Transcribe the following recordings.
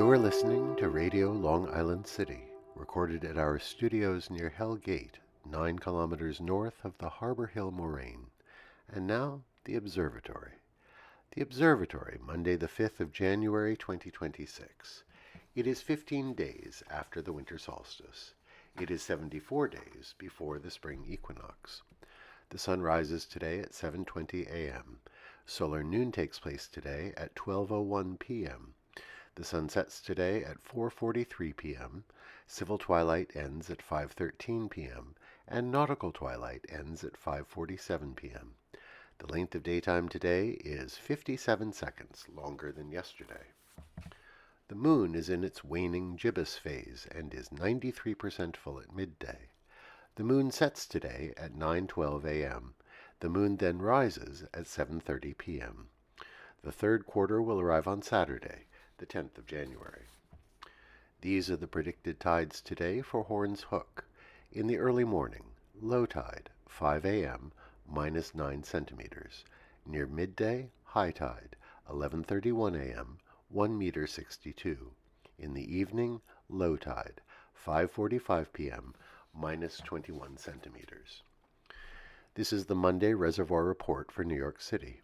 You are listening to Radio Long Island City, recorded at our studios near Hell Gate, 9 kilometers north of the Harbor Hill Moraine. And now, the Observatory. The Observatory, Monday the 5th of January 2026. It is 15 days after the winter solstice. It is 74 days before the spring equinox. The sun rises today at 7:20 a.m. Solar noon takes place today at 12:01 p.m. The sun sets today at 4:43 p.m., civil twilight ends at 5:13 p.m., and nautical twilight ends at 5:47 p.m. The length of daytime today is 57 seconds, longer than yesterday. The moon is in its waning gibbous phase and is 93% full at midday. The moon sets today at 9:12 a.m. The moon then rises at 7:30 p.m. The third quarter will arrive on Saturday, the 10th of January. These are the predicted tides today for Horns Hook. In the early morning, low tide, 5 a.m., minus 9 centimeters. Near midday, high tide, 11:31 a.m., 1 meter 62. In the evening, low tide, 5:45 p.m., minus 21 centimeters. This is the Monday Reservoir Report for New York City.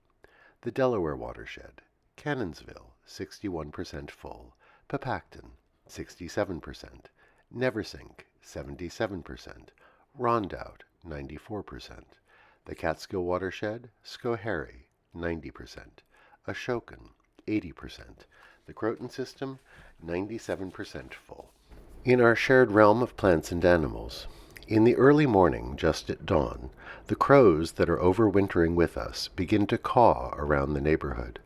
The Delaware Watershed, Cannonsville, 61% full, Papacton, 67%, Neversink, 77%, Rondout, 94%, the Catskill Watershed, Schoharie, 90%, Ashokan, 80%, the Croton System, 97% full. In our shared realm of plants and animals, in the early morning, just at dawn, the crows that are overwintering with us begin to caw around the neighborhood.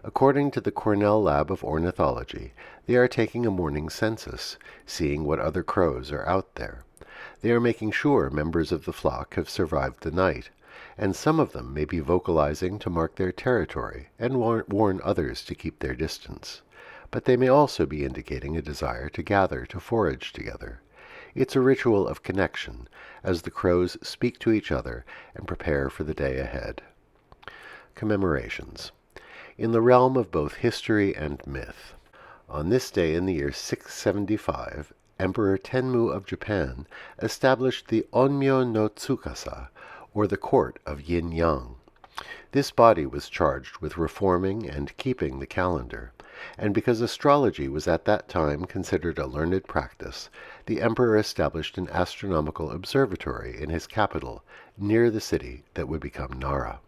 According to the Cornell Lab of Ornithology, they are taking a morning census, seeing what other crows are out there. They are making sure members of the flock have survived the night, and some of them may be vocalizing to mark their territory and warn others to keep their distance. But they may also be indicating a desire to gather to forage together. It's a ritual of connection, as the crows speak to each other and prepare for the day ahead. Commemorations. In the realm of both history and myth, on this day in the year 675, Emperor Tenmu of Japan established the Onmyo no Tsukasa, or the Court of Yin-Yang. This body was charged with reforming and keeping the calendar, and because astrology was at that time considered a learned practice, the emperor established an astronomical observatory in his capital, near the city that would become Nara.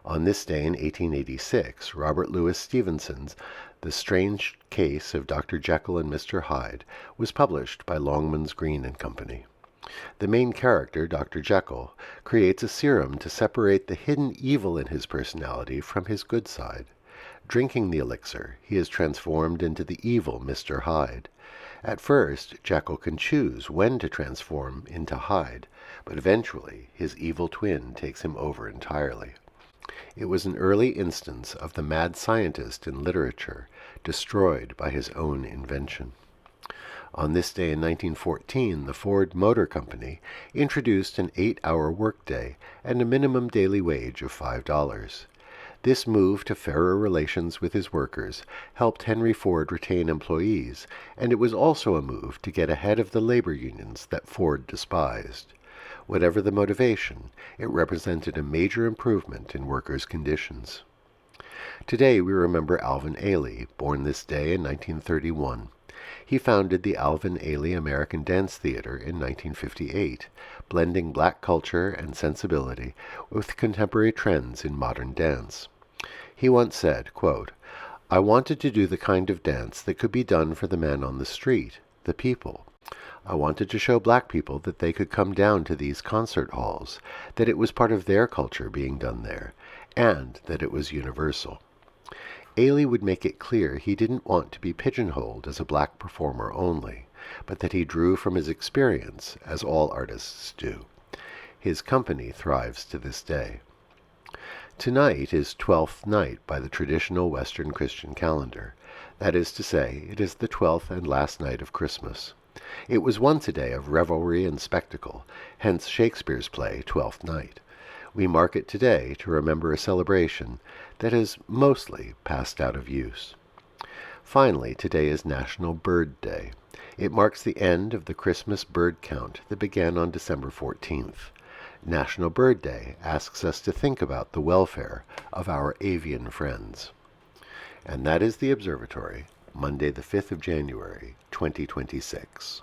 On this day in 1886, Robert Louis Stevenson's The Strange Case of Dr. Jekyll and Mr. Hyde was published by Longmans, Green and Company. The main character, Dr. Jekyll, creates a serum to separate the hidden evil in his personality from his good side. Drinking the elixir, he is transformed into the evil Mr. Hyde. At first, Jekyll can choose when to transform into Hyde, but eventually his evil twin takes him over entirely. It was an early instance of the mad scientist in literature, destroyed by his own invention. On this day in 1914, the Ford Motor Company introduced an 8-hour workday and a minimum daily wage of $5. This move to fairer relations with his workers helped Henry Ford retain employees, and it was also a move to get ahead of the labor unions that Ford despised. Whatever the motivation, it represented a major improvement in workers' conditions. Today we remember Alvin Ailey, born this day in 1931. He founded the Alvin Ailey American Dance Theater in 1958, blending black culture and sensibility with contemporary trends in modern dance. He once said, quote, "I wanted to do the kind of dance that could be done for the man on the street, the people. I wanted to show black people that they could come down to these concert halls, that it was part of their culture being done there, and that it was universal." Ailey would make it clear he didn't want to be pigeonholed as a black performer only, but that he drew from his experience, as all artists do. His company thrives to this day. Tonight is Twelfth Night by the traditional Western Christian calendar. That is to say, it is the 12th and last night of Christmas. It was once a day of revelry and spectacle, hence Shakespeare's play Twelfth Night. We mark it today to remember a celebration that has mostly passed out of use. Finally, today is National Bird Day. It marks the end of the Christmas bird count that began on December 14th. National Bird Day asks us to think about the welfare of our avian friends. And that is the Observatory, Monday the 5th of January, 2026.